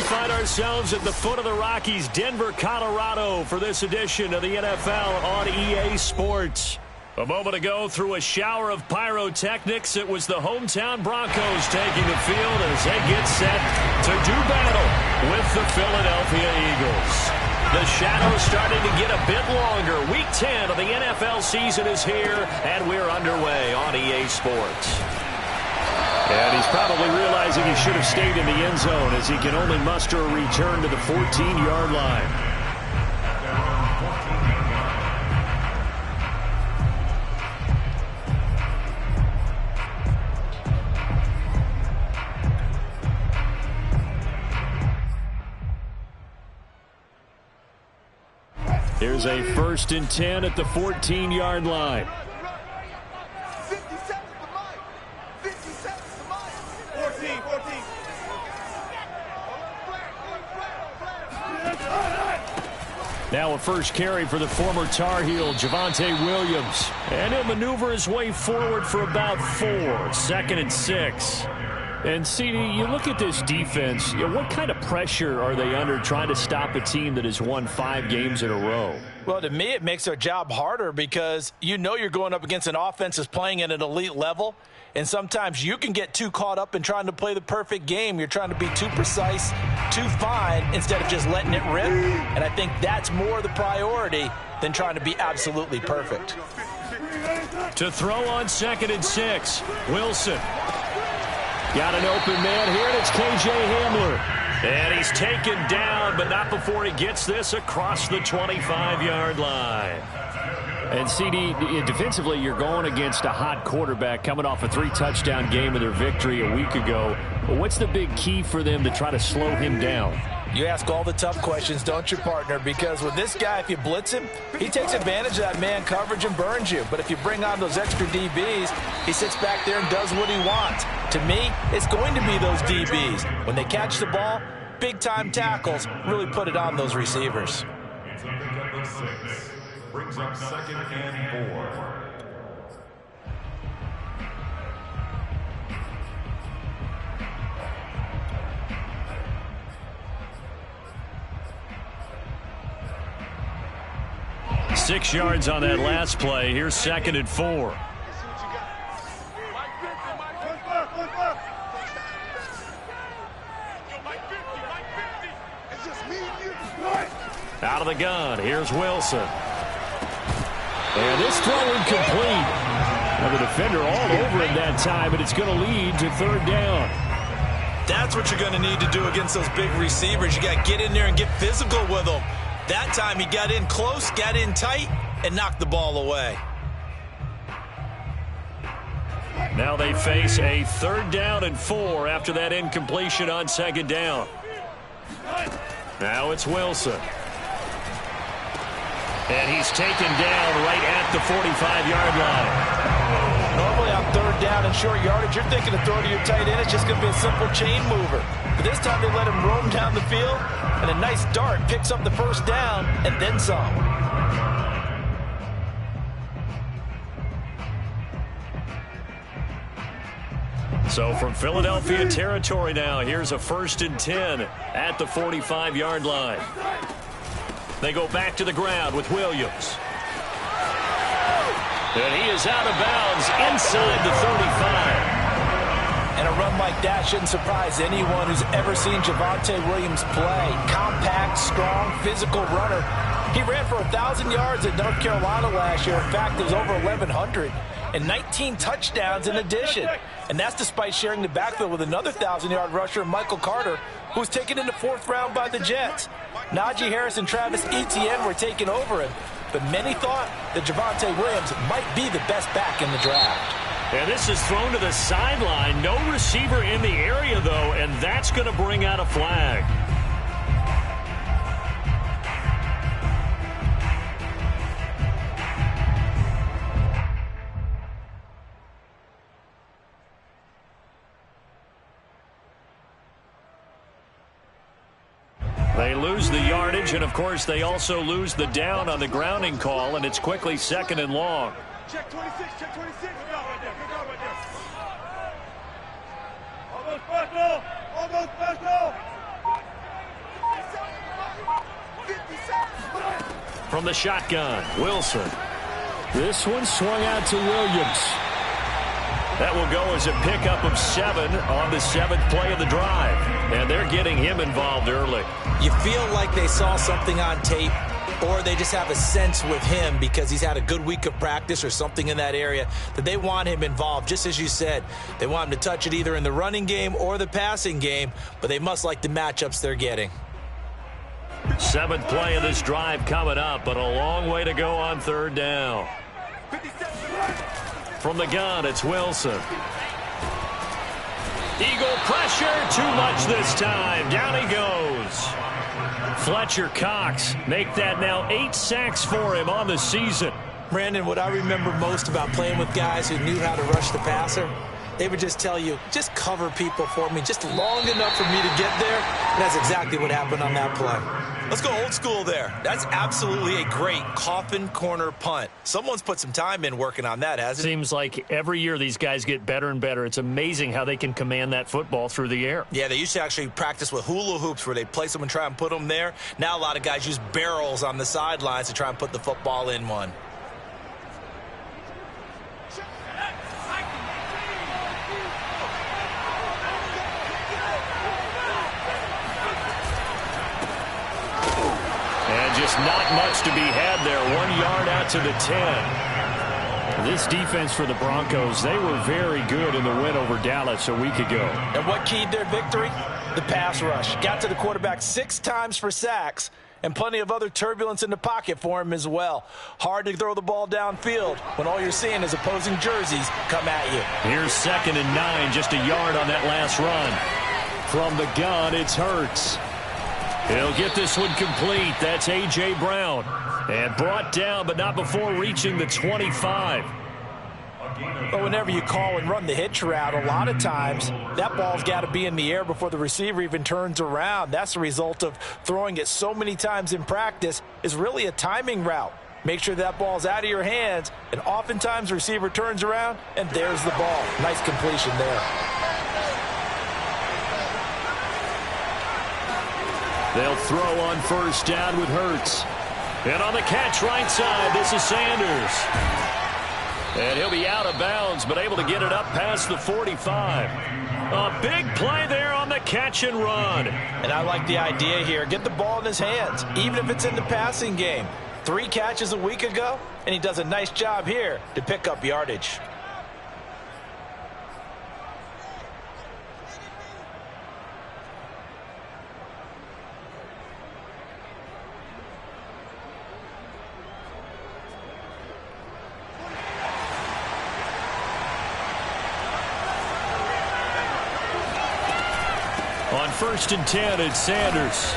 find ourselves at the foot of the Rockies, Denver, Colorado, for this edition of the NFL on EA Sports. A moment ago, through a shower of pyrotechnics, it was the hometown Broncos taking the field as they get set to do battle with the Philadelphia Eagles. The shadow's starting to get a bit longer. Week 10 of the NFL season is here, and we're underway on EA Sports. And he's probably realizing he should have stayed in the end zone as he can only muster a return to the 14-yard line. Here's a 1st and 10 at the 14-yard line. Now a first carry for the former Tar Heel, Javonte Williams. And he'll maneuver his way forward for about 4. 2nd and 6. And, CD, you look at this defense, what kind of pressure are they under trying to stop a team that has won 5 games in a row? Well, to me, it makes their job harder because you know you're going up against an offense that's playing at an elite level, and sometimes you can get too caught up in trying to play the perfect game. You're trying to be too precise, too fine, instead of just letting it rip, and I think that's more the priority than trying to be absolutely perfect. To throw on 2nd and 6, Wilson. Got an open man here, and it's KJ Hamler. And he's taken down, but not before he gets this across the 25-yard line. And, CD, defensively, you're going against a hot quarterback coming off a 3-touchdown game of their victory a week ago. What's the big key for them to try to slow him down? You ask all the tough questions, don't you, partner? Because with this guy, if you blitz him, he takes advantage of that man coverage and burns you. But if you bring on those extra DBs, he sits back there and does what he wants. To me, it's going to be those DBs. When they catch the ball, big-time tackles really put it on those receivers. Brings up 2nd and 4. Six yards on that last play. Here's 2nd and 4. Out of the gun. Here's Wilson. And this throw incomplete. Now the defender all over him that time, but it's going to lead to 3rd down. That's what you're going to need to do against those big receivers. You got to get in there and get physical with them. That time he got in close, got in tight, and knocked the ball away. Now they face a 3rd down and 4 after that incompletion on 2nd down. Now it's Wilson. And he's taken down right at the 45-yard line. Normally on 3rd down and short yardage, you're thinking to throw to your tight end. It's just going to be a simple chain mover. But this time they let him roam down the field, and a nice dart picks up the 1st down and then some. So from Philadelphia territory now, here's a 1st and 10 at the 45-yard line. They go back to the ground with Williams. And he is out of bounds inside the 35. And a run like that shouldn't surprise anyone who's ever seen Javonte Williams play. Compact, strong, physical runner. He ran for 1,000 yards at North Carolina last year. In fact, it was over 1,100. And 19 touchdowns in addition. And that's despite sharing the backfield with another 1,000-yard rusher, Michael Carter, who was taken in the 4th round by the Jets. Najee Harris and Travis Etienne were taking over him. But many thought that Javonte Williams might be the best back in the draft. And this is thrown to the sideline. No receiver in the area, though, and that's going to bring out a flag. They lose the yardage, and, of course, they also lose the down on the grounding call, and it's quickly 2nd and long. Check 26, check 26. Good job right there, good job right there. Almost special, almost special. from the shotgun. Wilson. This one swung out to Williams. That will go as a pickup of 7 on the 7th play of the drive. And they're getting him involved early. You feel like they saw something on tape, or they just have a sense with him because he's had a good week of practice or something in that area that they want him involved. Just as you said, they want him to touch it either in the running game or the passing game, but they must like the matchups they're getting. 7th play of this drive coming up, but a long way to go on 3rd down. From the gun, it's Wilson. Eagle pressure, too much this time. Down he goes. Fletcher Cox make that now 8 sacks for him on the season. Brandon, what I remember most about playing with guys who knew how to rush the passer, they would just tell you, just cover people for me just long enough for me to get there. And that's exactly what happened on that play. Let's go old school there. That's absolutely a great coffin corner punt. Someone's put some time in working on that, hasn't it? Seems like every year these guys get better and better. It's amazing how they can command that football through the air. Yeah, they used to actually practice with hula hoops where they place them and try and put them there. Now a lot of guys use barrels on the sidelines to try and put the football in one. Just not much to be had there. 1 yard out to the 10. This defense for the Broncos, they were very good in the win over Dallas a week ago. And what keyed their victory? The pass rush. Got to the quarterback 6 times for sacks, and plenty of other turbulence in the pocket for him as well. Hard to throw the ball downfield when all you're seeing is opposing jerseys come at you. Here's 2nd and 9, just a yard on that last run. From the gun, it's Hurts. He'll get this one complete. That's A.J. Brown. And brought down, but not before reaching the 25. But whenever you call and run the hitch route, a lot of times that ball's got to be in the air before the receiver even turns around. That's the result of throwing it so many times in practice. Is really a timing route. Make sure that ball's out of your hands, and oftentimes the receiver turns around, and there's the ball. Nice completion there. They'll throw on 1st down with Hurts. And on the catch right side, this is Sanders. And he'll be out of bounds, but able to get it up past the 45. A big play there on the catch and run. And I like the idea here. Get the ball in his hands, even if it's in the passing game. 3 catches a week ago, and he does a nice job here to pick up yardage. On 1st and 10, it's Sanders.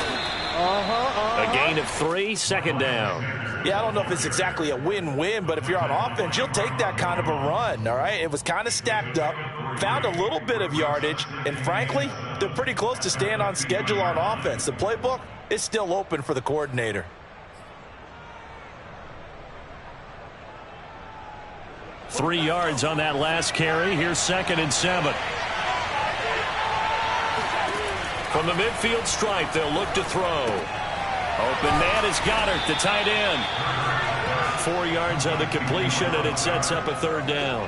A gain of 3, 2nd down. Yeah, I don't know if it's exactly a win-win, but if you're on offense, you'll take that kind of a run, all right? It was kind of stacked up, found a little bit of yardage, and frankly, they're pretty close to staying on schedule on offense. The playbook is still open for the coordinator. Three yards on that last carry. Here's 2nd and 7. From the midfield stripe, they'll look to throw. Open man is Goddard, the tight end. 4 yards on the completion, and it sets up a 3rd down.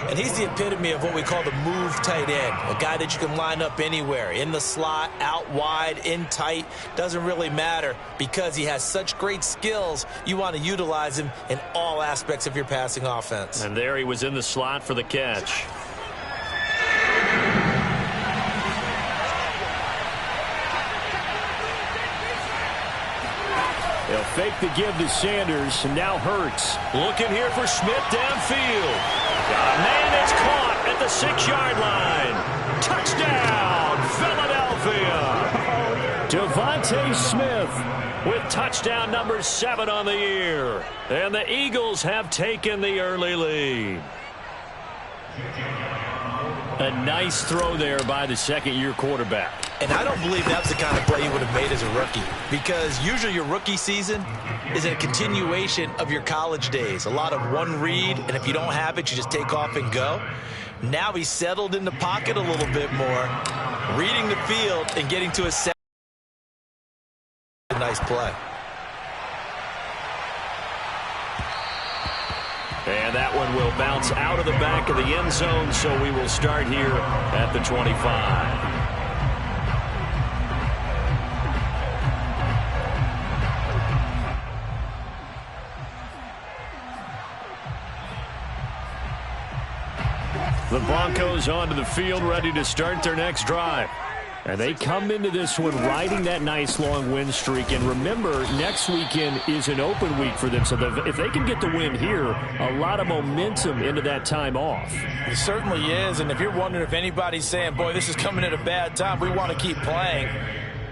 And he's the epitome of what we call the move tight end, a guy that you can line up anywhere, in the slot, out wide, in tight, doesn't really matter because he has such great skills. You want to utilize him in all aspects of your passing offense. And there he was in the slot for the catch. They'll fake the give to Sanders, and now Hurts. Looking here for Smith downfield. Got a man that's caught at the 6-yard line. Touchdown, Philadelphia. Devontae Smith with touchdown number 7 on the year. And the Eagles have taken the early lead. A nice throw there by the 2nd-year quarterback. And I don't believe that's the kind of play he would have made as a rookie, because usually your rookie season is a continuation of your college days. A lot of one read, and if you don't have it, you just take off and go. Now he's settled in the pocket a little bit more, reading the field and getting to a set. Nice play. And that one will bounce out of the back of the end zone, so we will start here at the 25. The Broncos onto the field, ready to start their next drive. And they come into this one riding that nice long win streak. And remember, next weekend is an open week for them. So if they can get the win here, a lot of momentum into that time off. It certainly is. And if you're wondering if anybody's saying, boy, this is coming at a bad time, we want to keep playing,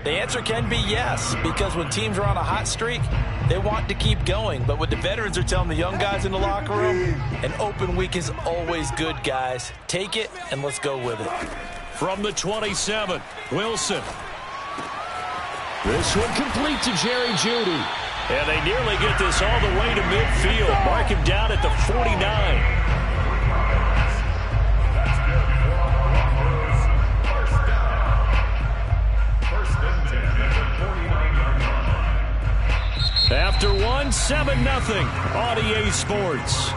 the answer can be yes. Because when teams are on a hot streak, they want to keep going. But what the veterans are telling the young guys in the locker room, an open week is always good, guys. Take it and let's go with it. From the 27, Wilson. This one complete to Jerry Jeudy. And they nearly get this all the way to midfield. Mark him down at the 49. After one, 7-0 on EA Sports.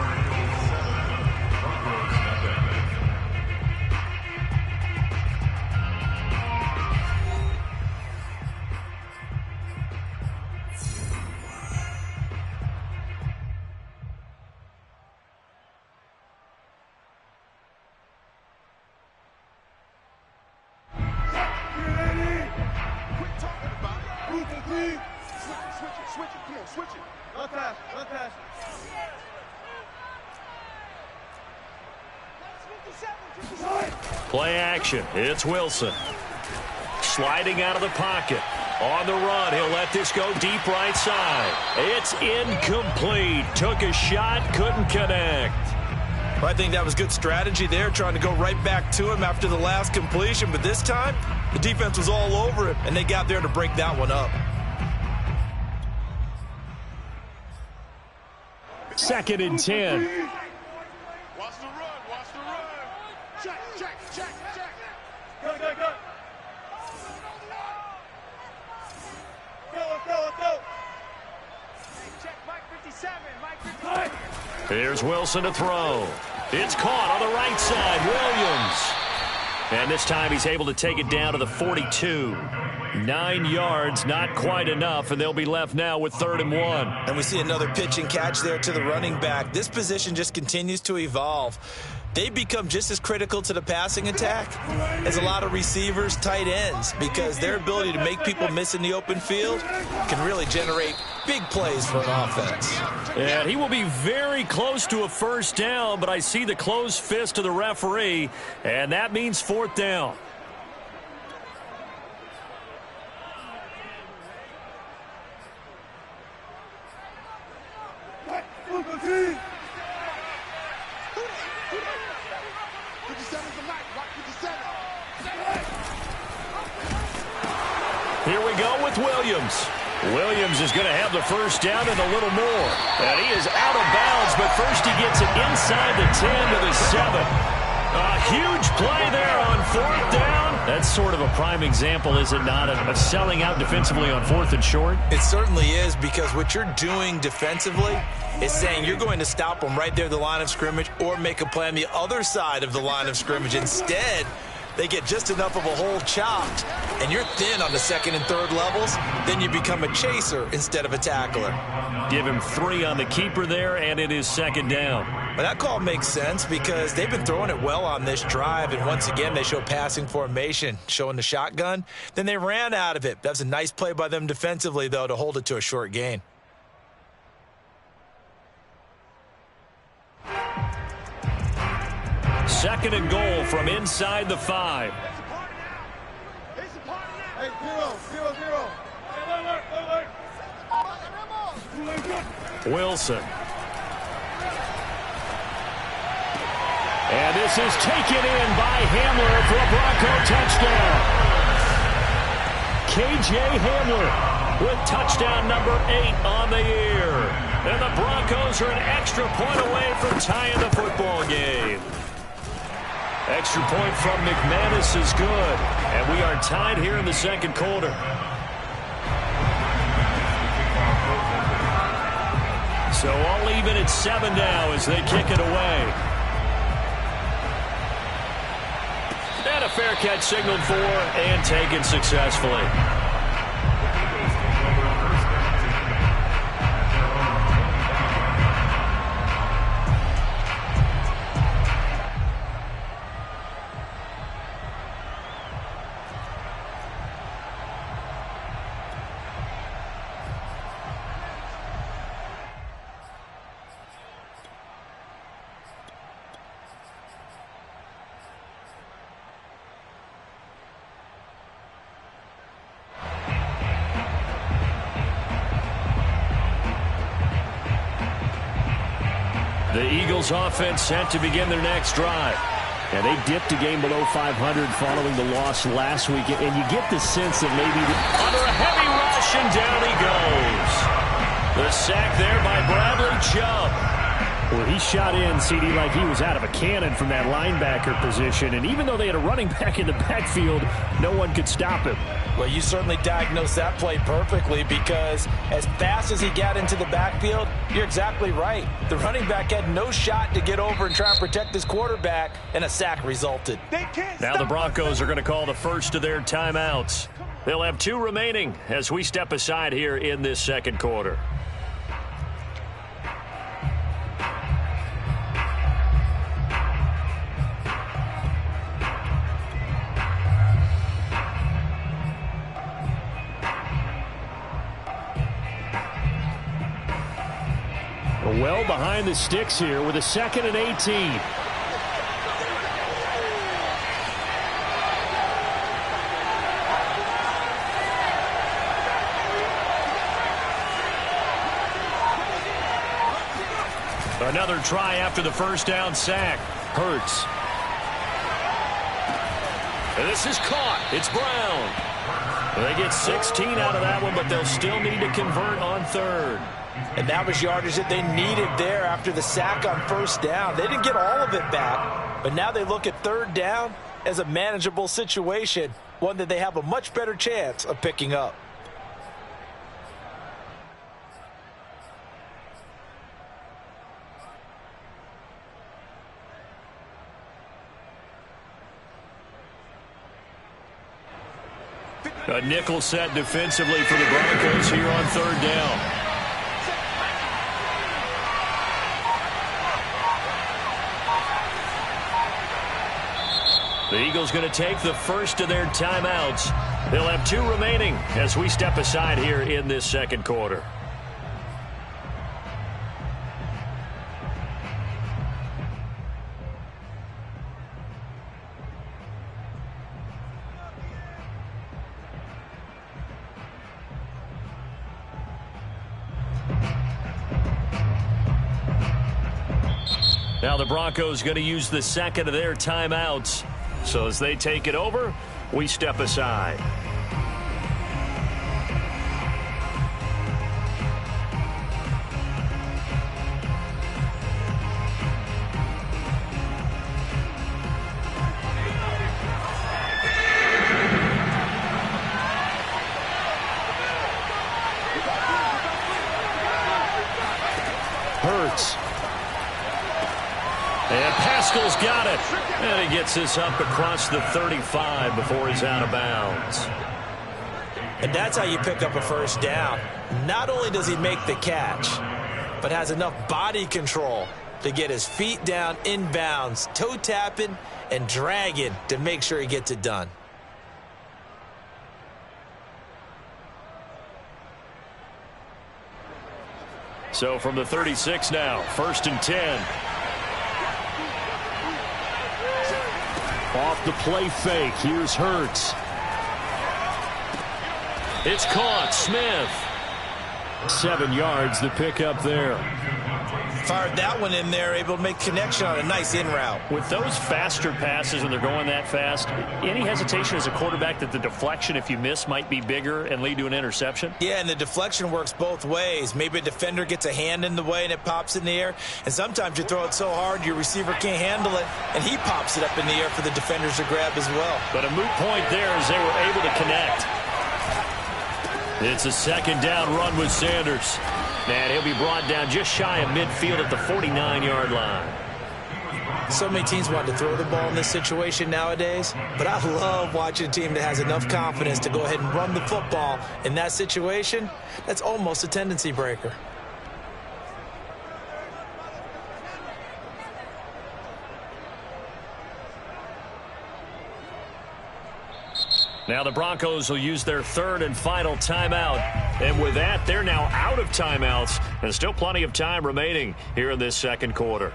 Play action. It's Wilson. Sliding out of the pocket. On the run. He'll let this go deep right side. It's incomplete. Took a shot. Couldn't connect. Well, I think that was good strategy there, trying to go right back to him after the last completion. But this time, the defense was all over it, and they got there to break that one up. 2nd and 10. Watch the run. Watch the run. Check. Go. Go. Check Mike 57. Mike 57. Here's Wilson to throw. It's caught on the right side. Williams. And this time he's able to take it down to the 42. 9 yards, not quite enough, and they'll be left now with 3rd and 1. And we see another pitch and catch there to the running back. This position just continues to evolve. They become just as critical to the passing attack as a lot of receivers, tight ends, because their ability to make people miss in the open field can really generate big plays for an offense. And he will be very close to a first down, but I see the closed fist of the referee, and that means 4th down. Here we go with Williams. Williams is going to have the first down and a little more. And he is out of bounds, but first he gets it inside the 10 to the 7. A huge play there on 4th down. That's sort of a prime example, is it not, of selling out defensively on 4th and short? It certainly is, because what you're doing defensively is saying you're going to stop them right there at the line of scrimmage or make a play on the other side of the line of scrimmage. Instead, they get just enough of a hole chopped, and you're thin on the 2nd and 3rd levels, then you become a chaser instead of a tackler. Give him 3 on the keeper there, and it is 2nd down. But that call makes sense because they've been throwing it well on this drive, and once again they show passing formation, showing the shotgun. Then they ran out of it. That was a nice play by them defensively, though, to hold it to a short gain. Second and goal from inside the 5. Hey, 0-0. Wilson. And this is taken in by Hamler for a Bronco touchdown. K.J. Hamler with touchdown number 8 on the year. And the Broncos are an extra point away from tying the football game. Extra point from McManus is good. And we are tied here in the 2nd quarter. So all even at 7 now as they kick it away. And a fair catch signaled for and taken successfully. The Eagles offense set to begin their next drive. And they dipped a game below 500 following the loss last week. And you get the sense that maybe... Under a heavy rush, and down he goes. The sack there by Bradley Chubb. Well, he shot in, CD, like he was out of a cannon from that linebacker position. And even though they had a running back in the backfield, no one could stop him. Well, you certainly diagnosed that play perfectly, because as fast as he got into the backfield, you're exactly right. The running back had no shot to get over and try and protect his quarterback, and a sack resulted. Now the Broncos are going to call the first of their timeouts. They'll have 2 remaining as we step aside here in this second quarter. Well behind the sticks here with a 2nd and 18. Another try after the first down sack. Hurts. And this is caught. It's Brown. They get 16 out of that one, but they'll still need to convert on 3rd. And that was yardage that they needed there after the sack on first down. They didn't get all of it back, but now they look at 3rd down as a manageable situation, one that they have a much better chance of picking up. A nickel set defensively for the Broncos here on 3rd down. The Eagles going to take the first of their timeouts. They'll have 2 remaining as we step aside here in this second quarter. Now the Broncos going to use the 2nd of their timeouts. So as they take it over, we step aside. Hurts. And Pascal's got it. And he gets this up across the 35 before he's out of bounds. And that's how you pick up a first down. Not only does he make the catch, but has enough body control to get his feet down inbounds, toe tapping and dragging to make sure he gets it done. So from the 36 now, 1st and 10. Off the play fake. Here's Hurts. It's caught. Smith. 7 yards, the pickup there. Fired that one in there, able to make connection on a nice in route. With those faster passes and they're going that fast, any hesitation as a quarterback that the deflection, if you miss, might be bigger and lead to an interception? Yeah, and the deflection works both ways. Maybe a defender gets a hand in the way and it pops in the air, and sometimes you throw it so hard your receiver can't handle it, and he pops it up in the air for the defenders to grab as well. But a moot point there as they were able to connect. It's a 2nd down run with Sanders. And he'll be brought down just shy of midfield at the 49-yard line. So many teams want to throw the ball in this situation nowadays, but I love watching a team that has enough confidence to go ahead and run the football in that situation. That's almost a tendency breaker. Now the Broncos will use their third and final timeout. And with that, they're now out of timeouts. And still plenty of time remaining here in this second quarter.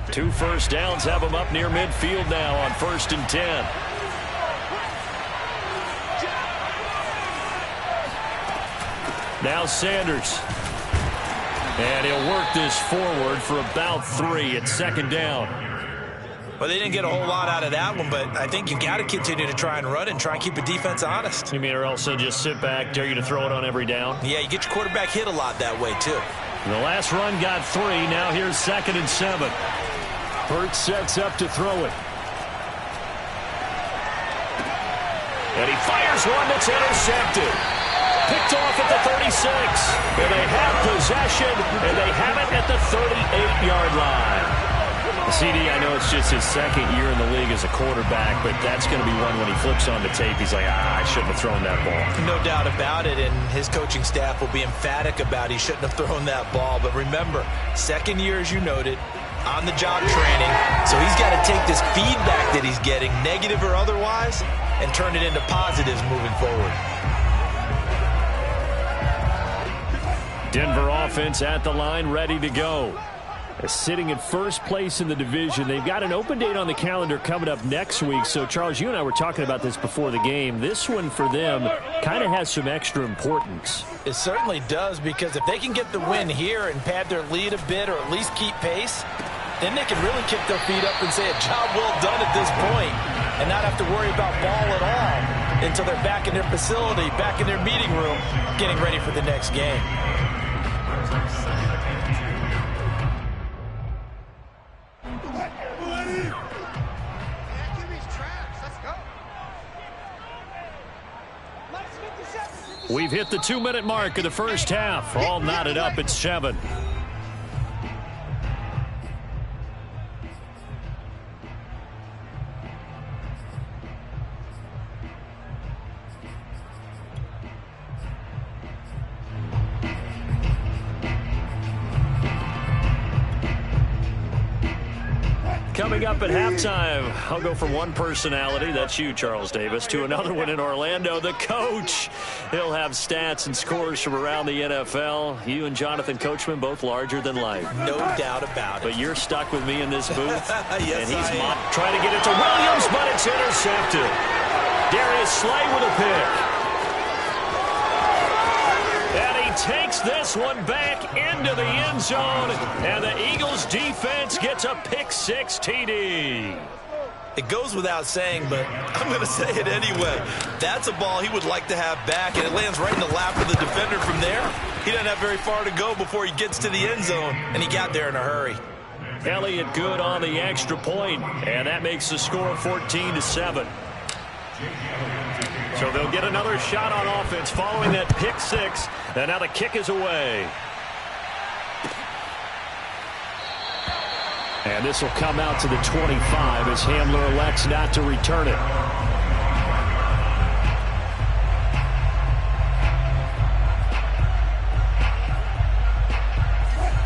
Two first downs have them up near midfield now on 1st and 10. Now Sanders. And he'll work this forward for about 3 at 2nd down. Well, they didn't get a whole lot out of that one, but I think you got to continue to try and run and try and keep the defense honest. You mean or also just sit back, dare you to throw it on every down? Yeah, you get your quarterback hit a lot that way, too. The last run got 3. Now here's 2nd and 7. Hurt sets up to throw it. And he fires one that's intercepted. Picked off at the 36. And they have possession, and they have it at the 38-yard line. CD, I know it's just his 2nd year in the league as a quarterback, but that's going to be one when he flips on the tape. He's like, I shouldn't have thrown that ball. No doubt about it, and his coaching staff will be emphatic about he shouldn't have thrown that ball. But remember, 2nd year, as you noted, on-the-job training, so he's got to take this feedback that he's getting, negative or otherwise, and turn it into positives moving forward. Denver offense at the line, ready to go. Sitting in first place in the division. They've got an open date on the calendar coming up next week. So, Charles, you and I were talking about this before the game. This one for them kind of has some extra importance. It certainly does, because if they can get the win here and pad their lead a bit or at least keep pace, then they can really kick their feet up and say a job well done at this point and not have to worry about ball at all until they're back in their facility, back in their meeting room, getting ready for the next game. We've hit the 2-minute mark of the first half. All knotted up at 7. Coming up at halftime, I'll go from one personality, that's you, Charles Davis, to another one in Orlando, the coach. He'll have stats and scores from around the NFL. You and Jonathan Coachman, both larger than life. No doubt about it. But you're stuck with me in this booth. Yes, and he's trying to get it to Williams, but it's intercepted. Darius Slay with a pick. And he takes this one back into the end zone, and the Eagles defense gets a pick-6 TD. It goes without saying, but I'm going to say it anyway. That's a ball he would like to have back, and it lands right in the lap of the defender from there. He doesn't have very far to go before he gets to the end zone, and he got there in a hurry. Elliott good on the extra point, and that makes the score 14-7. So they'll get another shot on offense following that pick-6, and now the kick is away. And this will come out to the 25 as Hamler elects not to return it.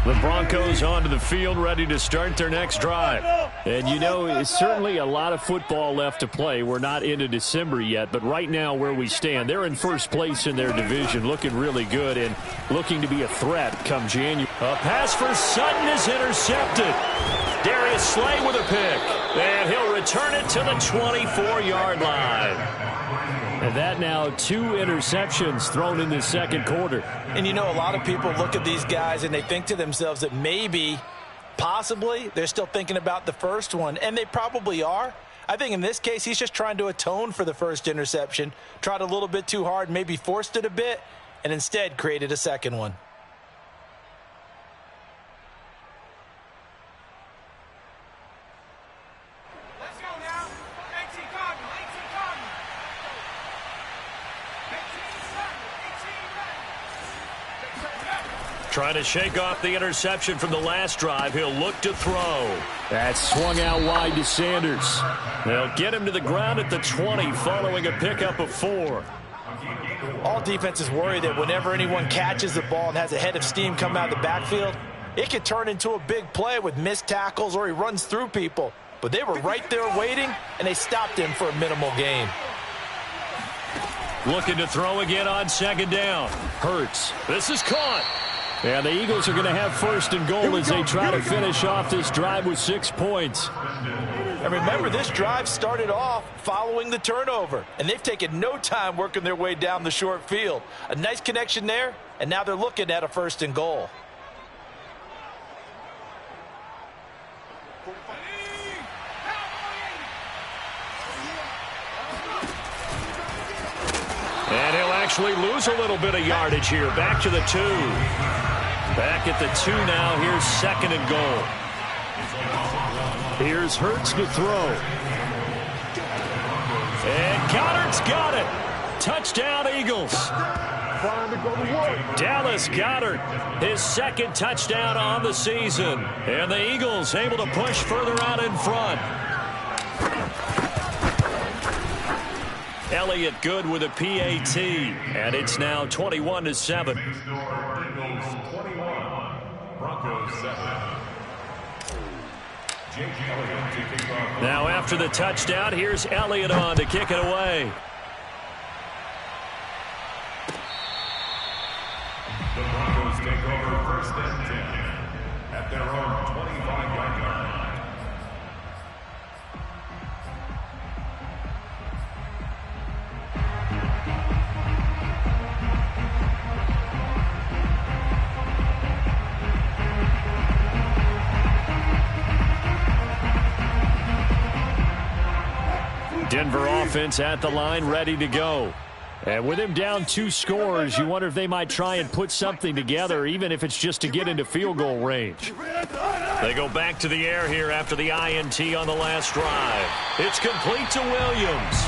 The Broncos onto the field, ready to start their next drive. And you know, it's certainly a lot of football left to play. We're not into December yet, but right now where we stand, they're in first place in their division, looking really good and looking to be a threat come January. A pass for Sutton is intercepted. Darius Slay with a pick, and he'll return it to the 24-yard line. And that now 2 interceptions thrown in the second quarter. And you know, a lot of people look at these guys and they think to themselves that maybe, possibly, they're still thinking about the first one. And they probably are. I think in this case, he's just trying to atone for the first interception. Tried a little bit too hard, maybe forced it a bit, and instead created a second one. Trying to shake off the interception from the last drive. He'll look to throw. That swung out wide to Sanders. They'll get him to the ground at the 20 following a pickup of 4. All defenses worry that whenever anyone catches the ball and has a head of steam come out of the backfield, it could turn into a big play with missed tackles or he runs through people. But they were right there waiting, and they stopped him for a minimal gain. Looking to throw again on second down. Hurts. This is caught. And the Eagles are going to have first and goal as they try to finish off this drive with 6 points. And remember, this drive started off following the turnover, and they've taken no time working their way down the short field. A nice connection there, and now they're looking at a first and goal. And he'll actually lose a little bit of yardage here. Back to the 2. Back at the 2 now. Here's second and goal. Here's Hurts to throw. And Goddard's got it. Touchdown, Eagles. Dallas Goedert, his second touchdown on the season. And the Eagles able to push further out in front. Elliott good with a PAT. And it's now 21-7. Now after the touchdown, here's Elliott on to kick it away. The Broncos take over first and 10 at their own 25-yard line. Denver offense at the line, ready to go. And with him down 2 scores, you wonder if they might try and put something together, even if it's just to get into field goal range. They go back to the air here after the INT on the last drive. It's complete to Williams.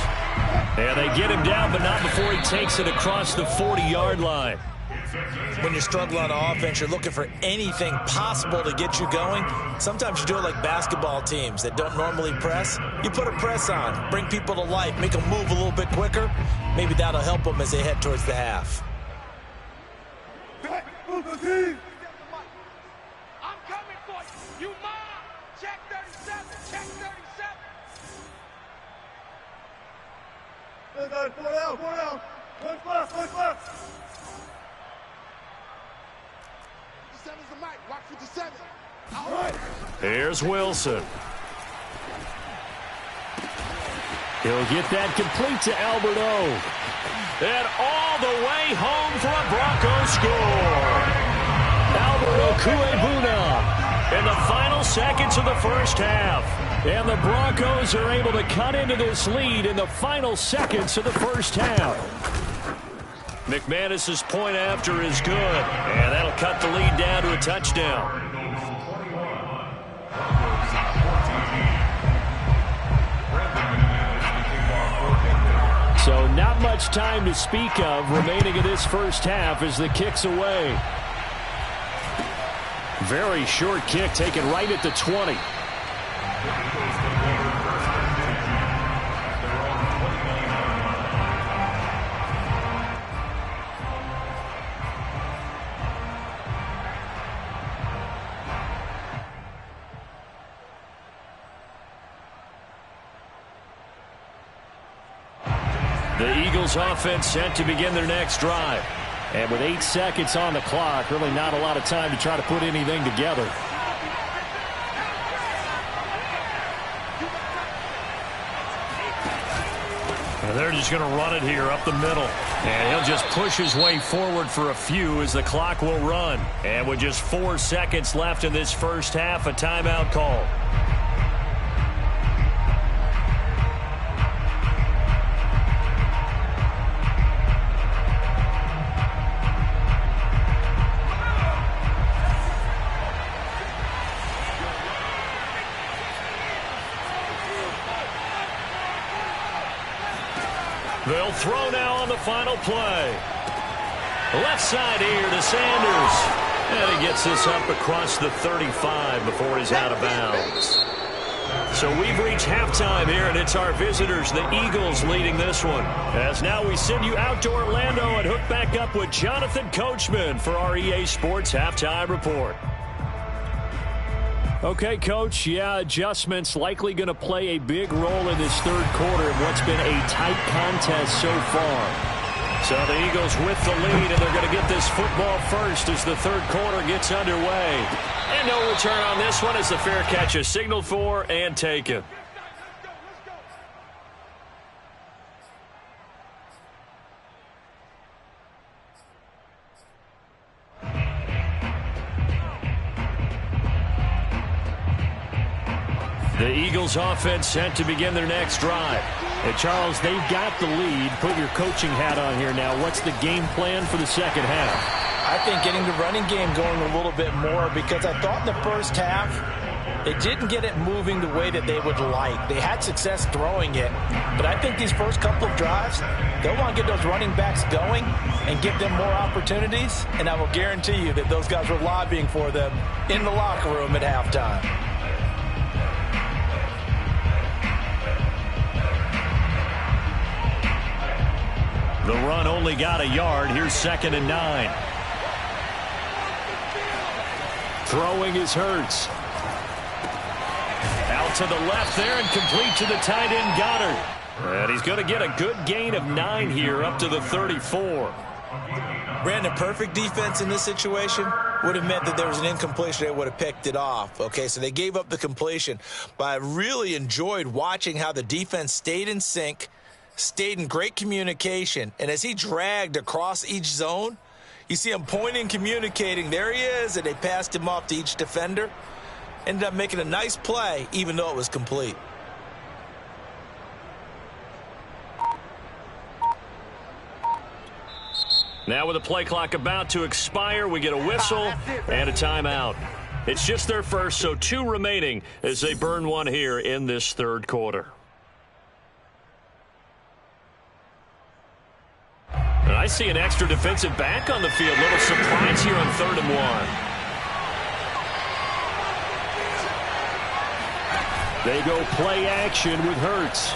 And they get him down, but not before he takes it across the 40-yard line. When you're struggling on offense, you're looking for anything possible to get you going. Sometimes you do it like basketball teams that don't normally press. You put a press on, bring people to life, make them move a little bit quicker. Maybe that'll help them as they head towards the half. I'm coming for you. You mine. Check 37. Check 37. 4 down. 1 plus. 57's the mic. Watch 57. All right. Here's Wilson. He'll get that complete to Alberto. And all the way home for a Broncos score. Alberto Cuebuna in the final seconds of the first half. And the Broncos are able to cut into this lead in the final seconds of the first half. McManus's point after is good. And that'll cut the lead down to a touchdown. So not much time to speak of remaining in this first half as the kick's away. Very short kick taken right at the 20. The Eagles offense set to begin their next drive. And with 8 seconds on the clock, really not a lot of time to try to put anything together. And they're just going to run it here up the middle. And he'll just push his way forward for a few as the clock will run. And with just 4 seconds left in this first half, a timeout call. They'll throw now on the final play. Left side here to Sanders. And he gets this up across the 35 before he's out of bounds. So we've reached halftime here, and it's our visitors, the Eagles, leading this one. As now we send you out to Orlando and hook back up with Jonathan Coachman for our EA Sports Halftime Report. Okay, Coach, yeah, adjustments likely going to play a big role in this third quarter in what's been a tight contest so far. So the Eagles with the lead, and they're going to get this football first as the third quarter gets underway. And no return on this one as the fair catch is signaled for and taken. The Eagles offense set to begin their next drive. And Charles, they've got the lead. Put your coaching hat on here now. What's the game plan for the second half? I think getting the running game going a little bit more, because I thought in the first half they didn't get it moving the way that they would like. They had success throwing it, but I think these first couple of drives, they'll want to get those running backs going and give them more opportunities, and I will guarantee you that those guys were lobbying for them in the locker room at halftime. The run only got a yard. Here's 2nd and 9. Throwing is Hurts. Out to the left there and complete to the tight end Goddard. And he's going to get a good gain of 9 here up to the 34. Brandon, perfect defense in this situation would have meant that there was an incompletion. They would have picked it off. Okay, so they gave up the completion. But I really enjoyed watching how the defense stayed in sync, stayed in great communication, and as he dragged across each zone, you see him pointing, communicating. There he is, and they passed him off to each defender. Ended up making a nice play, even though it was complete. Now with the play clock about to expire, we get a whistle and a timeout. It's just their first, so 2 remaining as they burn one here in this third quarter. And I see an extra defensive back on the field. Little surprise here on 3rd and 1. They go play action with Hurts.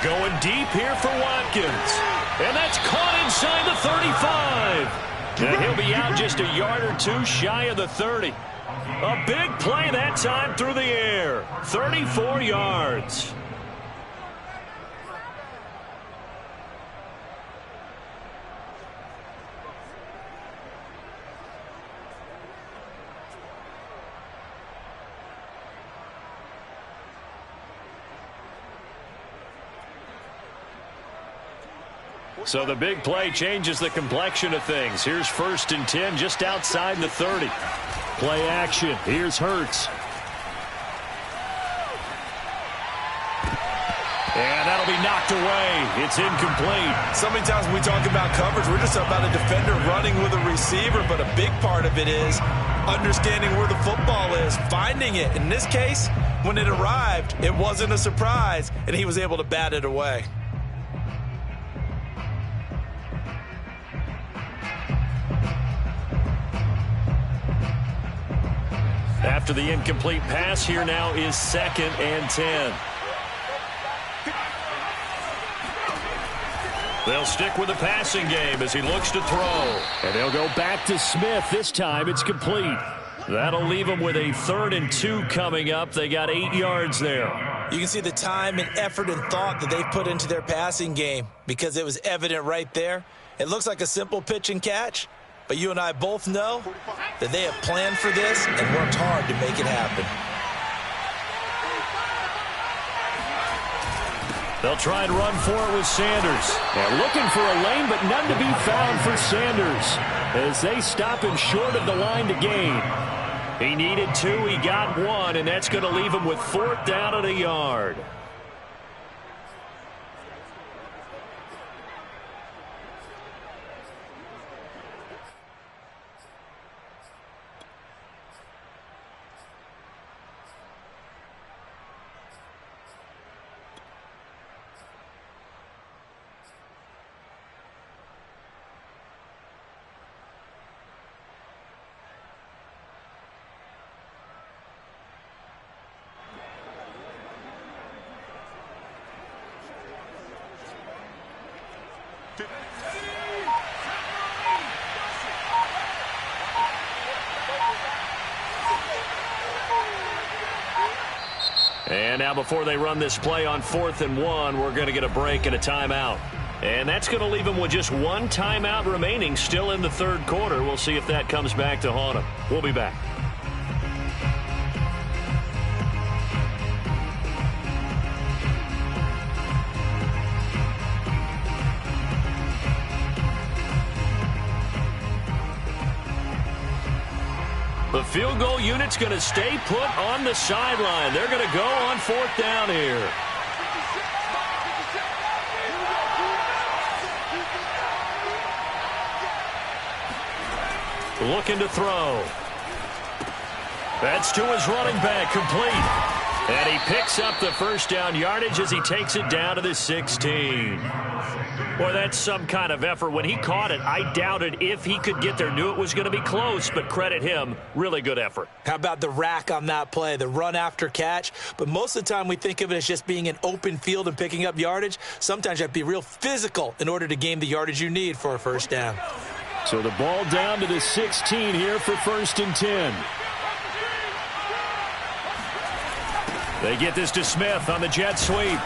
Going deep here for Watkins. And that's caught inside the 35. And he'll be out just a yard or 2 shy of the 30. A big play that time through the air. 34 yards. So the big play changes the complexion of things. Here's 1st and 10 just outside the 30. Play action. Here's Hurts. And that'll be knocked away. It's incomplete. So many times when we talk about coverage, we're just about a defender running with a receiver, but a big part of it is understanding where the football is, finding it. In this case, when it arrived, it wasn't a surprise, and he was able to bat it away. After the incomplete pass, here now is 2nd and 10. They'll stick with the passing game as he looks to throw. And they'll go back to Smith. This time it's complete. That'll leave them with a 3rd and 2 coming up. They got 8 yards there. You can see the time and effort and thought that they put into their passing game because it was evident right there. It looks like a simple pitch and catch, but you and I both know that they have planned for this and worked hard to make it happen. They'll try and run for it with Sanders. They're looking for a lane, but none to be found for Sanders as they stop him short of the line to gain. He needed 2, he got 1, and that's going to leave him with 4th down at a yard. And now before they run this play on 4th and 1, we're going to get a break and a timeout. And that's going to leave them with just 1 timeout remaining still in the 3rd quarter. We'll see if that comes back to haunt them. We'll be back. The field goal unit's going to stay put on the sideline. They're going to go on 4th down here. Looking to throw. That's to his running back, complete. And he picks up the 1st down yardage as he takes it down to the 16. Boy, that's some kind of effort. When he caught it, I doubted if he could get there. Knew it was going to be close, but credit him. Really good effort. How about the rack on that play, the run after catch? But most of the time we think of it as just being an open field and picking up yardage. Sometimes you have to be real physical in order to gain the yardage you need for a 1st down. So the ball down to the 16 here for 1st and 10. They get this to Smith on the jet sweep.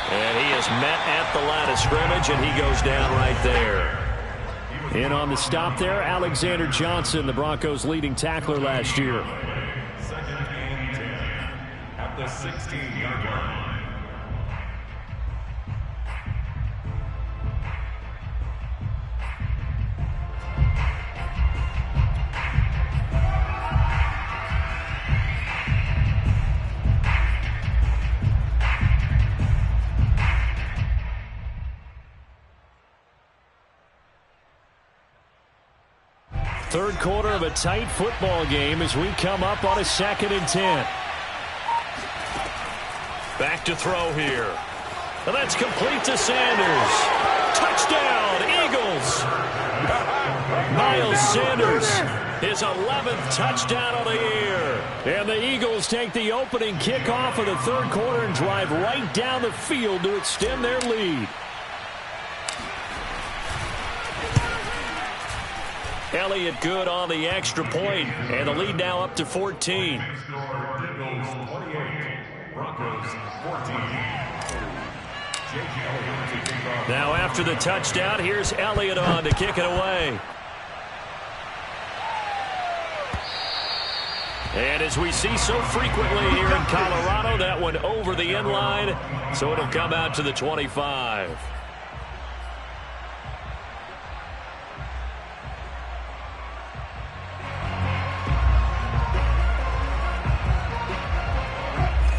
And he is met at the line of scrimmage, and he goes down right there. In on the stop there, Alexander Johnson, the Broncos' leading tackler last year. 2nd and 10 at the 16-yard line. Third quarter of a tight football game as we come up on a 2nd and 10. Back to throw here. And that's complete to Sanders. Touchdown, Eagles. Miles Sanders, his 11th touchdown of the year. And the Eagles take the opening kickoff of the 3rd quarter and drive right down the field to extend their lead. Elliott good on the extra point, and the lead now up to 14. Now after the touchdown, here's Elliott on to kick it away. And as we see so frequently here in Colorado, that one over the end line, so it'll come out to the 25.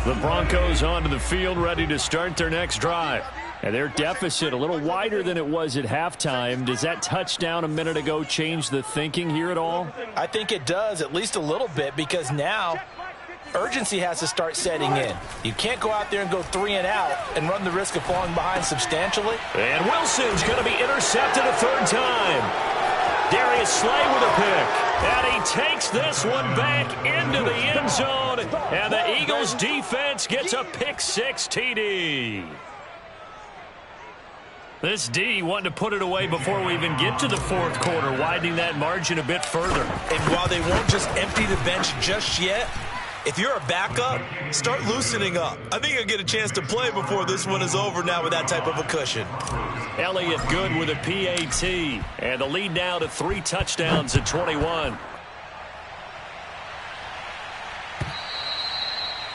The Broncos onto the field, ready to start their next drive. And their deficit a little wider than it was at halftime. Does that touchdown a minute ago change the thinking here at all? I think it does, at least a little bit, because now urgency has to start setting in. You can't go out there and go 3 and out and run the risk of falling behind substantially. And Wilson's going to be intercepted a 3rd time. Darius Slay with a pick. And he takes this one back into the end zone. And the Eagles defense gets a pick-6 TD. This D wanting to put it away before we even get to the 4th quarter, widening that margin a bit further. And while they won't just empty the bench just yet, if you're a backup, start loosening up. I think you'll get a chance to play before this one is over now with that type of a cushion. Elliott good with a PAT. And the lead now to 3 touchdowns at 21.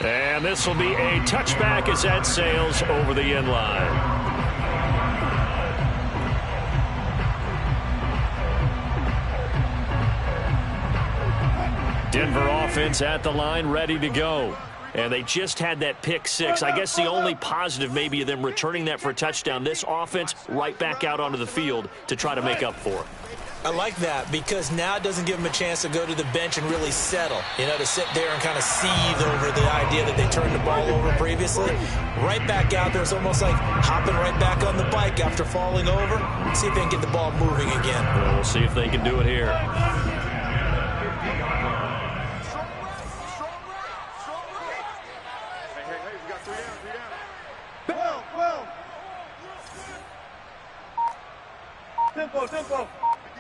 And And this will be a touchback as that sails over the end line. Denver offense at the line, ready to go. And they just had that pick six. I guess the only positive maybe of them returning that for a touchdown. This offense right back out onto the field to try to make up for it. I like that because now it doesn't give them a chance to go to the bench and really settle, to sit there and kind of seethe over the idea that they turned the ball over previously. Right back out there, it's almost like hopping right back on the bike after falling over. See if they can get the ball moving again. Well, we'll see if they can do it here. Tempo.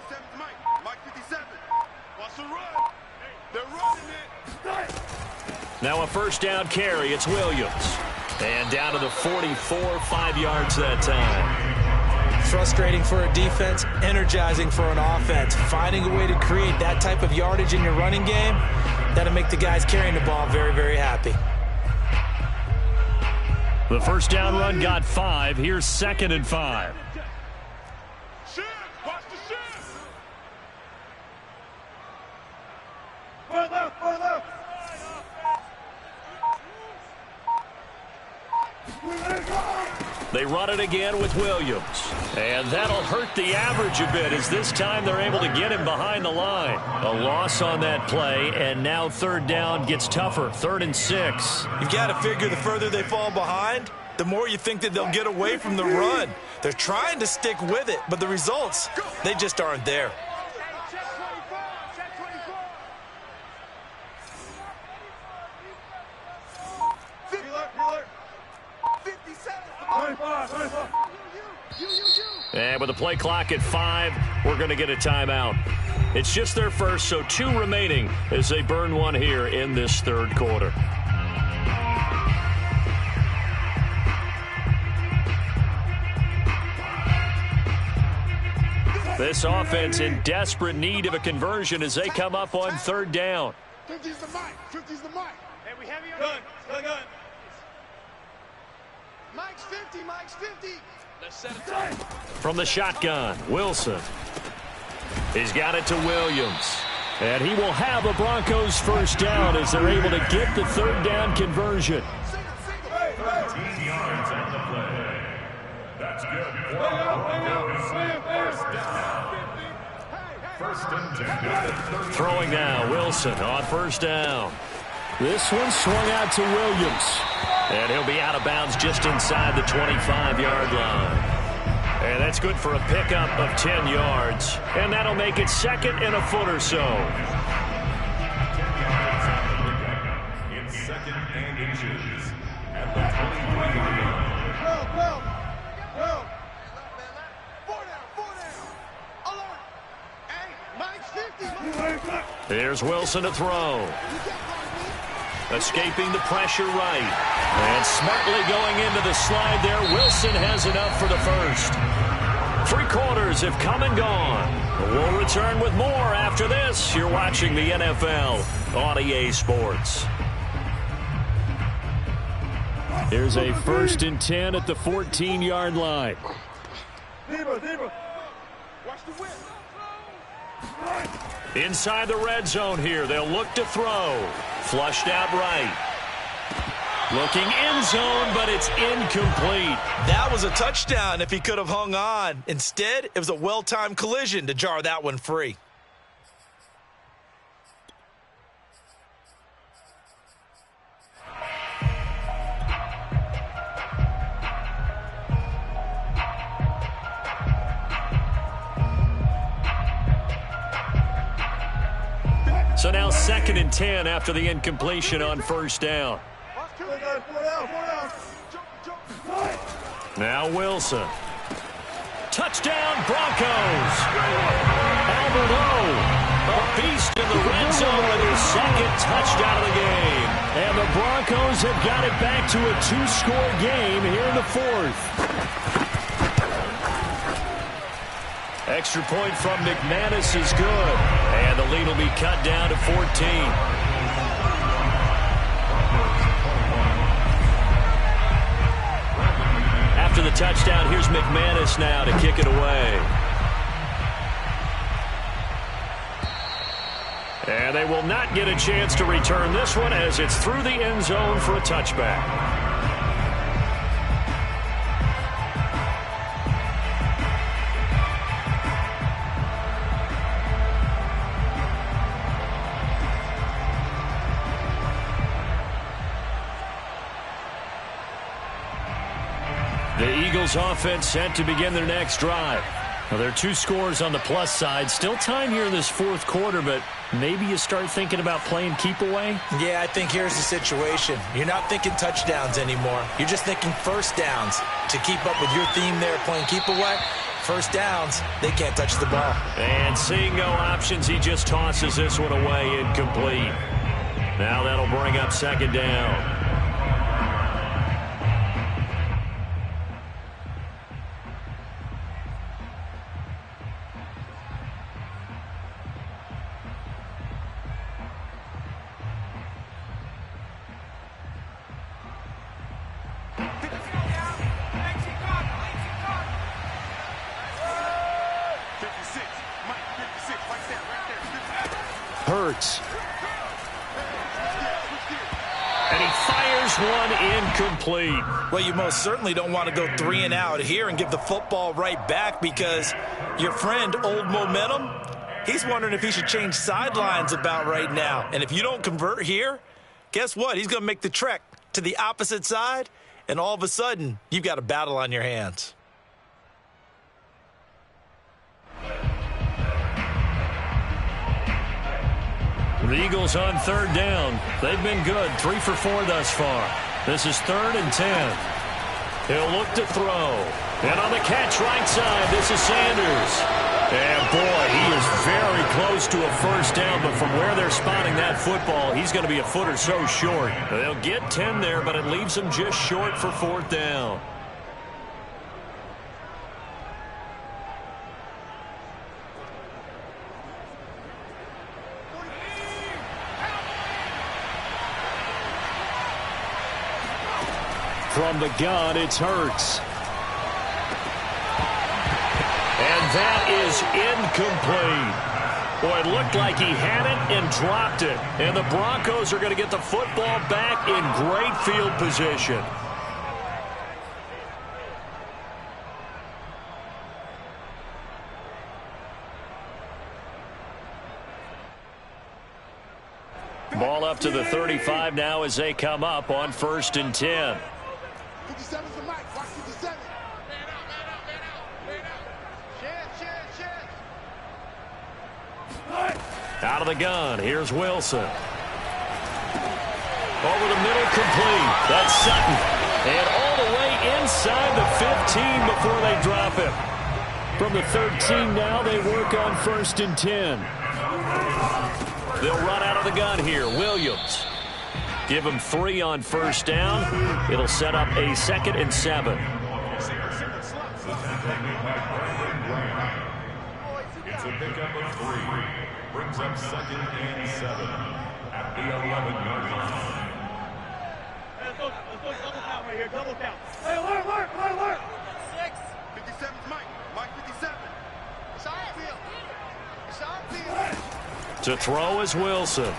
57's Mike 57. Watch the run. They're running it. Now a first down carry. It's Williams. And down to the 44, 5 yards that time. Frustrating for a defense, energizing for an offense. Finding a way to create that type of yardage in your running game, that'll make the guys carrying the ball very, very happy. The first down run got 5. Here's 2nd and 5. Watch the shift. They run it again with Williams. And that'll hurt the average a bit as this time they're able to get him behind the line. A loss on that play, and now 3rd down gets tougher. 3rd and 6. You've got to figure the further they fall behind, the more you think that they'll get away from the run. They're trying to stick with it, but the results, they just aren't there. And with the play clock at 5, we're going to get a timeout. It's just their first, so 2 remaining as they burn one here in this 3rd quarter. This offense in desperate need of a conversion as they come up on 3rd down. 50's the mic. 50's the mic. Hey, we heavy on gun. Mike's 50. Mike's 50. Let's set it tight. From the shotgun, Wilson. He's got it to Williams. And he will have a Broncos first down as they're able to get the 3rd down conversion. 13 yards on the play. That's good. First and 10. Throwing now, Wilson on first down. This one swung out to Williams. And he'll be out of bounds just inside the 25-yard line. And that's good for a pickup of 10 yards. And that'll make it 2nd and a foot or so. It's 2nd and inches at the 23-yard line. Go. 4 down. Alert. Hey, Mike's 50. Here's Wilson to throw. Escaping the pressure right. And smartly going into the slide there. Wilson has enough for the first. 3 quarters have come and gone. We'll return with more after this. You're watching the NFL on EA Sports. Here's a 1st and 10 at the 14-yard line. Watch the whip. Inside the red zone here. They'll look to throw. Flushed out right. Looking end zone, but it's incomplete. That was a touchdown if he could have hung on. Instead, it was a well-timed collision to jar that one free. So now 2nd and 10 after the incompletion on first down. Now Wilson. Touchdown Broncos. Albert a beast in the red zone with his 2nd touchdown of the game. And the Broncos have got it back to a 2-score game here in the 4th. Extra point from McManus is good. And the lead will be cut down to 14. touchdown. Here's McManus now to kick it away. And they will not get a chance to return this one as it's through the end zone for a touchback. The Eagles offense set to begin their next drive. Well, there are 2 scores on the plus side. Still time here in this fourth quarter, but maybe you start thinking about playing keep away? Yeah, I think here's the situation. You're not thinking touchdowns anymore. You're just thinking first downs. To keep up with your theme there, playing keep away, first downs, they can't touch the ball. And seeing no options, he just tosses this one away, incomplete. Now that'll bring up second down. Hurts. And he fires one incomplete. Well, you most certainly don't want to go 3 and out here and give the football right back because your friend, Old Momentum, he's wondering if he should change sidelines about right now. And if you don't convert here, guess what? He's going to make the trek to the opposite side, and all of a sudden, you've got a battle on your hands. The Eagles on third down. They've been good. 3 for 4 thus far. This is 3rd and 10. He'll look to throw. And on the catch right side, this is Sanders. And boy, he is very close to a first down, but from where they're spotting that football, he's going to be a foot or so short. They'll get 10 there, but it leaves them just short for 4th down. From the gun, it's Hurts. And that is incomplete. Boy, it looked like he had it and dropped it. And the Broncos are going to get the football back in great field position. Ball up to the 35 now as they come up on 1st and 10. 57's the mic. Watch 57. Man out. Chance. Out of the gun. Here's Wilson. Over the middle, complete. That's Sutton. And all the way inside the 15 before they drop him. From the 13 now, they work on 1st and 10. They'll run out of the gun here. Williams. Give him 3 on 1st down. It'll set up a 2nd and 7. It's a pickup of 3. Brings up 2nd and 7 at the 11-yard line. Let's go double count right here. Double count. Hey, alert. 6. 57's Mike. Mike 57. It's on field. To throw is Wilson.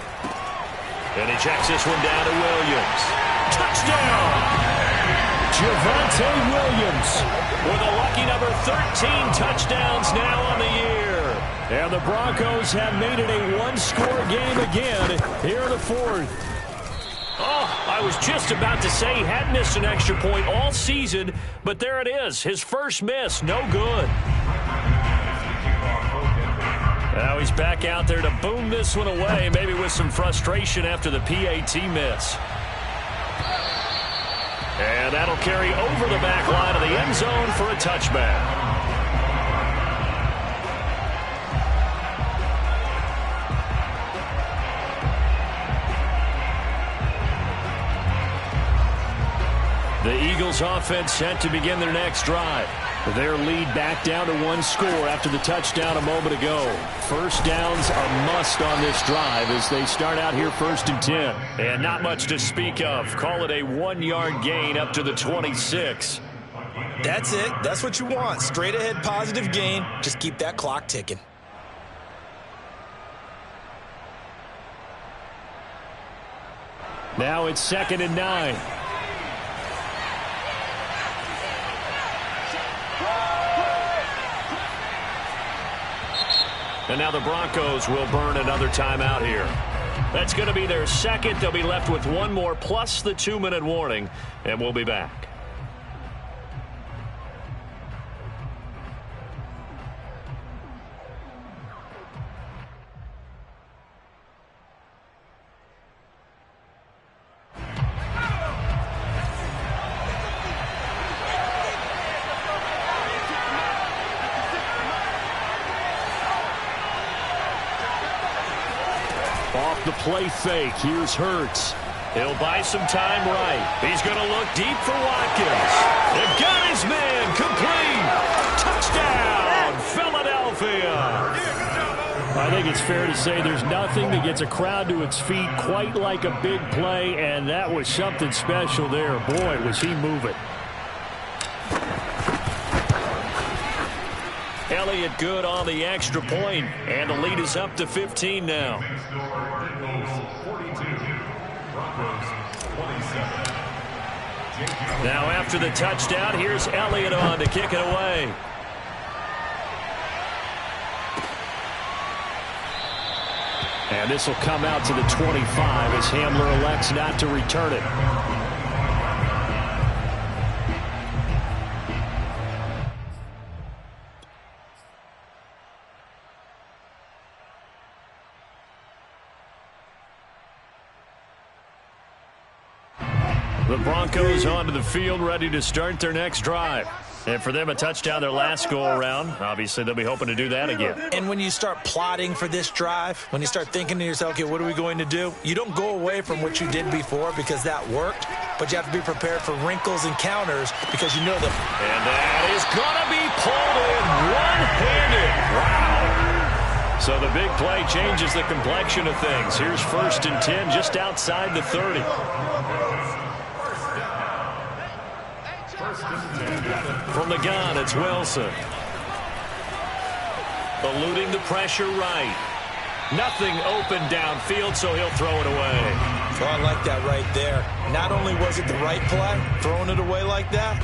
And he checks this one down to Williams. Touchdown! Javonte Williams With a lucky number 13 touchdowns now on the year. And the Broncos have made it a one-score game again here in the 4th. Oh, I was just about to say he had missed an extra point all season, but there it is. His first miss, no good. Now he's back out there to boom this one away, maybe with some frustration after the PAT miss. And that'll carry over the back line of the end zone for a touchback. The Eagles offense set to begin their next drive. Their lead back down to 1 score after the touchdown a moment ago. First downs are must on this drive as they start out here 1st and 10. And not much to speak of. Call it a 1-yard gain up to the 26. That's it. That's what you want. Straight ahead positive gain. Just keep that clock ticking. Now it's 2nd and 9. And now the Broncos will burn another timeout here. That's going to be their second. They'll be left with one more plus the 2-minute warning, and we'll be back. Off the play fake. Here's Hurts. He'll buy some time right. He's going to look deep for Watkins. They've got his man complete. Touchdown, Philadelphia. I think it's fair to say there's nothing that gets a crowd to its feet quite like a big play, and that was something special there. Boy, was he moving. Elliott good on the extra point, and the lead is up to 15 now. Now after the touchdown, here's Elliott on to kick it away. And this will come out to the 25 as Hamler elects not to return it. The Broncos onto the field, ready to start their next drive. And for them, a touchdown their last go-around. Obviously, they'll be hoping to do that again. And when you start plotting for this drive, when you start thinking to yourself, okay, what are we going to do? You don't go away from what you did before because that worked, but you have to be prepared for wrinkles and counters because you know them. And that is going to be pulled in one-handed. Wow. So the big play changes the complexion of things. Here's 1st and 10 just outside the 30. From the gun, it's Wilson. Eluding the pressure right. Nothing open downfield, so he'll throw it away. So I like that right there. Not only was it the right play, throwing it away like that,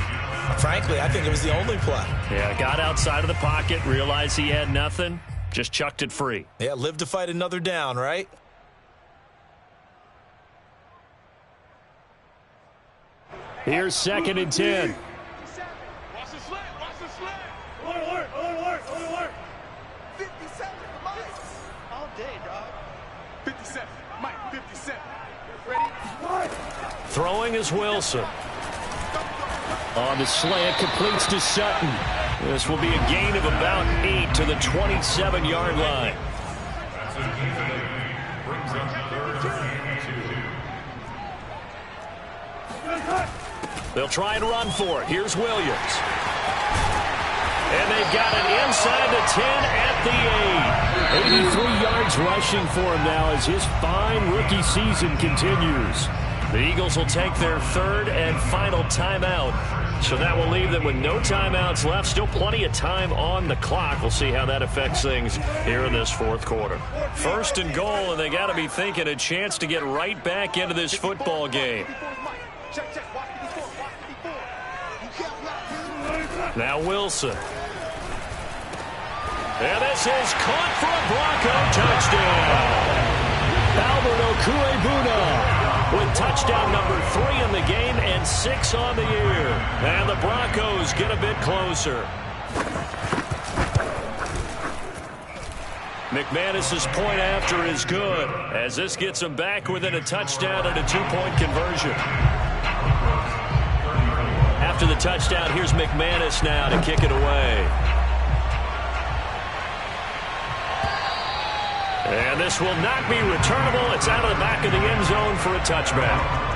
frankly, I think it was the only play. Yeah, got outside of the pocket, realized he had nothing, just chucked it free. Yeah, live to fight another down, right? Here's 2nd and 10. Watch the slant. Watch the slant. Alert. 57, Mike. All day, dog. 57, Mike, 57. Ready? Throwing is Wilson. On the slant, completes to Sutton. This will be a gain of about 8 to the 27-yard line. Brings up 3rd and 2. They'll try and run for it. Here's Williams. And they've got it inside the 10 at the 8. 83 yards rushing for him now as his fine rookie season continues. The Eagles will take their 3rd and final timeout. So that will leave them with no timeouts left. Still plenty of time on the clock. We'll see how that affects things here in this 4th quarter. 1st and goal, and they got to be thinking a chance to get right back into this football game. Now Wilson. And this is caught for a Bronco touchdown. Albert Okwuegbunam with touchdown number 3 in the game and 6 on the year. And the Broncos get a bit closer. McManus's point after is good, as this gets them back within a touchdown and a 2-point conversion. After the touchdown, here's McManus now to kick it away. And this will not be returnable. It's out of the back of the end zone for a touchback.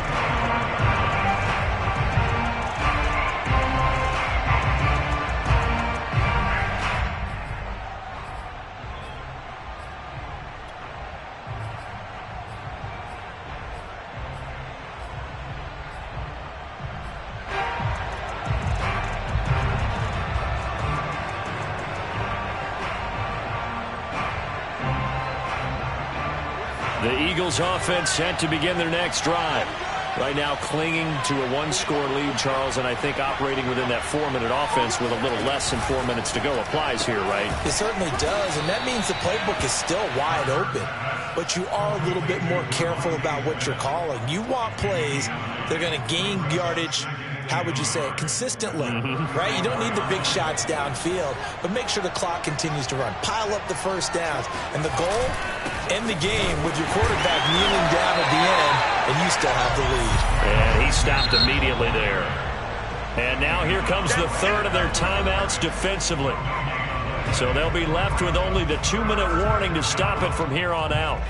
The Eagles offense set to begin their next drive. Right now clinging to a one-score lead, Charles, and I think operating within that 4-minute offense with a little less than 4 minutes to go applies here, right? It certainly does, and that means the playbook is still wide open. But you are a little bit more careful about what you're calling. You want plays that are going to gain yardage, how would you say it, consistently, right? You don't need the big shots downfield, but make sure the clock continues to run. Pile up the first downs. And the goal, end the game with your quarterback kneeling down at the end, and you still have the lead. And he stopped immediately there. And now here comes the third of their timeouts defensively. So they'll be left with only the 2-minute warning to stop it from here on out.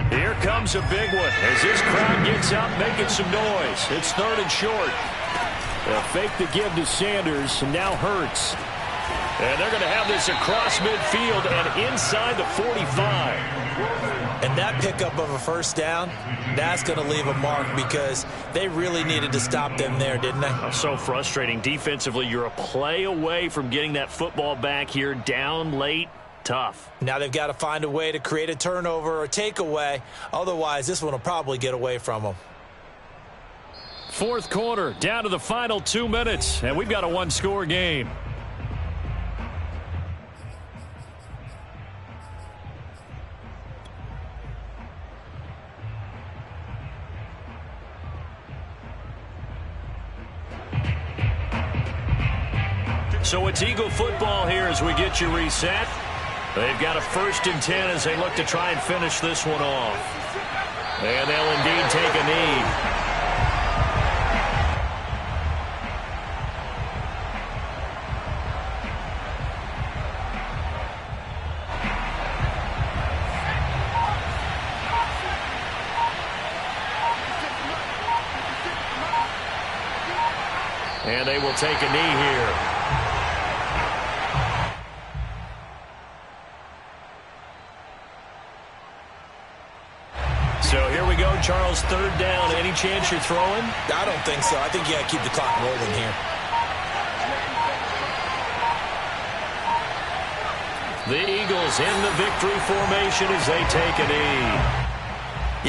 Here comes a big one as this crowd gets up making some noise. It's 3rd and short. They'll fake the give to Sanders, and now Hurts. And they're going to have this across midfield and inside the 45. And that pickup of a first down, that's going to leave a mark because they really needed to stop them there, didn't they? So frustrating. Defensively, you're a play away from getting that football back here down late. Tough. Now they've got to find a way to create a turnover or takeaway. Otherwise, this one will probably get away from them. 4th quarter, down to the final 2 minutes, and we've got a one-score game. So it's Eagle football here as we get you reset. They've got a 1st and 10 as they look to try and finish this one off. And they'll indeed take a knee. And they will take a knee here. So here we go, Charles, 3rd down. Any chance you're throwing? I don't think so. I think you got to keep the clock rolling here. The Eagles in the victory formation as they take a knee.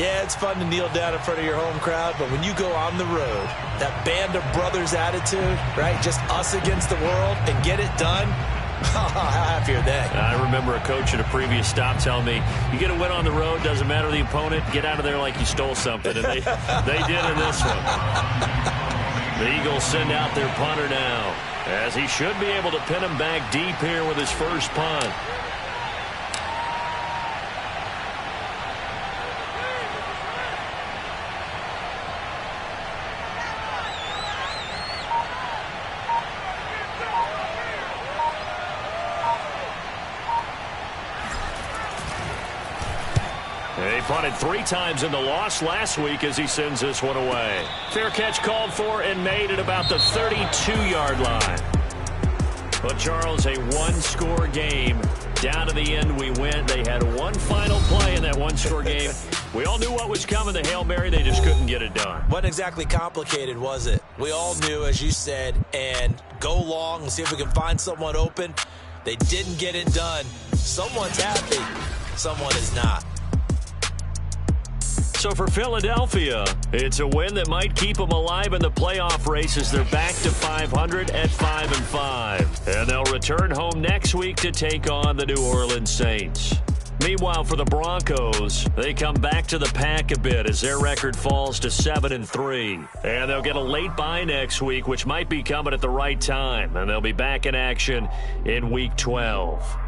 Yeah, it's fun to kneel down in front of your home crowd, but when you go on the road, that band of brothers attitude, right, just us against the world and get it done, how happy are they? I remember a coach at a previous stop telling me, you get a win on the road, doesn't matter the opponent, get out of there like you stole something. And they did in this one. The Eagles send out their punter now, as he should be able to pin him back deep here with his first punt. He punted 3 times in the loss last week as he sends this one away. Fair catch called for and made at about the 32-yard line. But, Charles, a one-score game. Down to the end we went. They had one final play in that one-score game. We all knew what was coming, the Hail Mary. They just couldn't get it done. Wasn't exactly complicated, was it? We all knew, as you said, and go long and see if we can find someone open. They didn't get it done. Someone's happy. Someone is not. So for Philadelphia, it's a win that might keep them alive in the playoff race as they're back to 500 at 5-5. And they'll return home next week to take on the New Orleans Saints. Meanwhile, for the Broncos, they come back to the pack a bit as their record falls to 7-3. And they'll get a late bye next week, which might be coming at the right time. And they'll be back in action in Week 12.